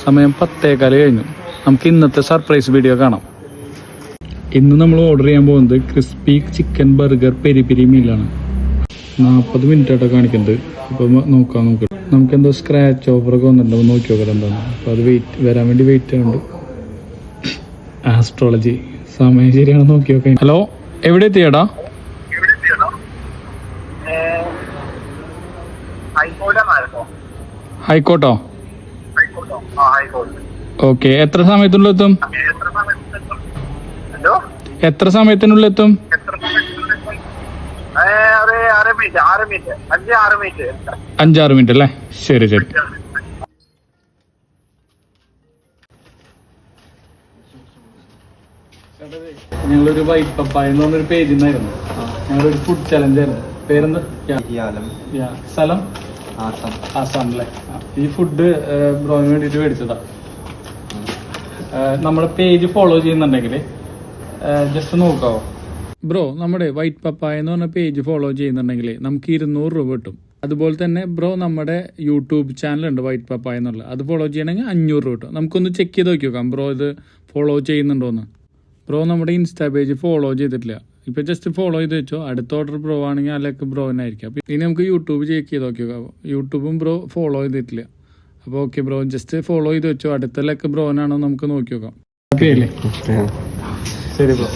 സമയം 10:15 കഴിഞ്ഞു. നമുക്ക് ഇന്നത്തെ സർപ്രൈസ് വീഡിയോ കാണാം. ഇന്ന് നമ്മൾ ഓർഡർ ചെയ്യാൻ പോകുന്നത് crispy chicken burger peri peri മീലാണ്. 40 മിനിറ്റ് ആയിട്ടാണ് കാണിക്കുന്നത്. അപ്പോൾ നോക്കാം. നമുക്ക് എന്തോ സ്ക്രാച്ച് ഓഫറൊക്കെ വന്നിട്ടുണ്ടോ നോക്കി നോക്കാം എന്താണ്. അപ്പോൾ അത് വരാൻ വേണ്ടി വെയിറ്റ് ചെയ്യുന്നുണ്ട്. ആസ്ട്രോളജി സമയം ശരിയാണ് നോക്കി നോക്കാം. ഹലോ, എവിടെ എത്തിയേടാ? ഹൈക്കോട്ടോ? ഓക്കെ, എത്ര സമയത്തിനുള്ളിൽ എത്തും? എത്ര സമയത്തിനുള്ളിൽ എത്തും? 5-6 മിനിറ്റ് അല്ലേ? ശരി ശരി. ഞങ്ങളൊരു വൈറ്റ് പപ്പായ എന്ന് പറഞ്ഞൊരു പേജിൽ നിന്നായിരുന്നു. ഞങ്ങളൊരു ഫുഡ് ചലഞ്ച് ആയിരുന്നു. പേരെന്താ? സ്ഥലം ആസാം അല്ലേ? ഈ ഫുഡ് ബ്രോന് വേണ്ടിയിട്ട് മേടിച്ചതാ. നമ്മുടെ പേജ് ഫോളോ ചെയ്യുന്നുണ്ടെങ്കിൽ ജസ്റ്റ് നോക്കാവോ ബ്രോ? നമ്മുടെ വൈറ്റ് പപ്പായ എന്ന് പറഞ്ഞ പേജ് ഫോളോ ചെയ്യുന്നുണ്ടെങ്കിൽ നമുക്ക് 200 രൂപ കിട്ടും. അതുപോലെ തന്നെ ബ്രോ നമ്മുടെ യൂട്യൂബ് ചാനലുണ്ട് വൈറ്റ് പപ്പായ എന്നുള്ളത്, അത് ഫോളോ ചെയ്യണമെങ്കിൽ 500 രൂപ കിട്ടും. നമുക്കൊന്ന് ചെക്ക് ചെയ്ത് നോക്കി നോക്കാം ബ്രോ ഇത് ഫോളോ ചെയ്യുന്നുണ്ടോയെന്ന്. ബ്രോ നമ്മുടെ ഇൻസ്റ്റാ പേജ് ഫോളോ ചെയ്തിട്ടില്ല, ഇപ്പം ജസ്റ്റ് ഫോളോ ചെയ്ത് വെച്ചോ. അടുത്ത ഓർഡർ ബ്രോ ആണെങ്കിൽ അതിലേക്ക് ബ്രോനായിരിക്കും. അപ്പം ഇനി നമുക്ക് യൂട്യൂബ് ചെക്ക് ചെയ്ത് നോക്കി നോക്കാം. യൂട്യൂബും ബ്രോ ഫോളോ ചെയ്തിട്ടില്ല. അപ്പോൾ ഓക്കെ ബ്രോ, ജസ്റ്റ് ഫോളോ ചെയ്ത് വെച്ചോ. അടുത്തതിലേക്ക് ബ്രോനാണോ നമുക്ക് നോക്കി നോക്കാം. ഓക്കെ അല്ലേ? ശരി ബ്രോ.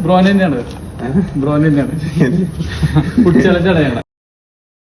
ബ്രോൻ തന്നെയാണ് ഫുഡ് ചലഞ്ച് അടയാണ്.